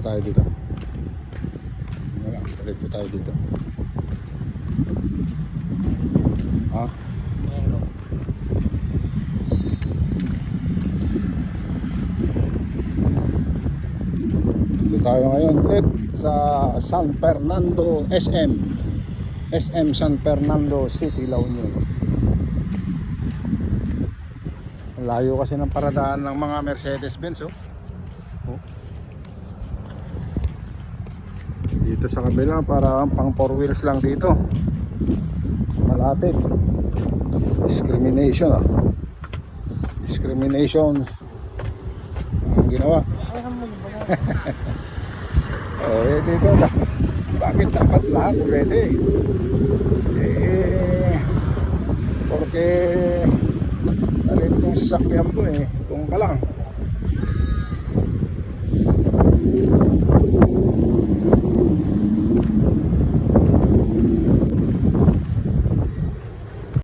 tayo dito. Diretso tayo dito. Ha? Dito tayo ngayon ulit sa San Fernando SM San Fernando City, La Union. Layo kasi ng paradaan ng mga Mercedes-Benz, oh. Dito sa kabila para pang 4 wheels lang dito. Malapit. Discrimination ang ginawa. Dito bakit dapat lahat pwede? Porque talit yung sasakyan mo, kung ka lang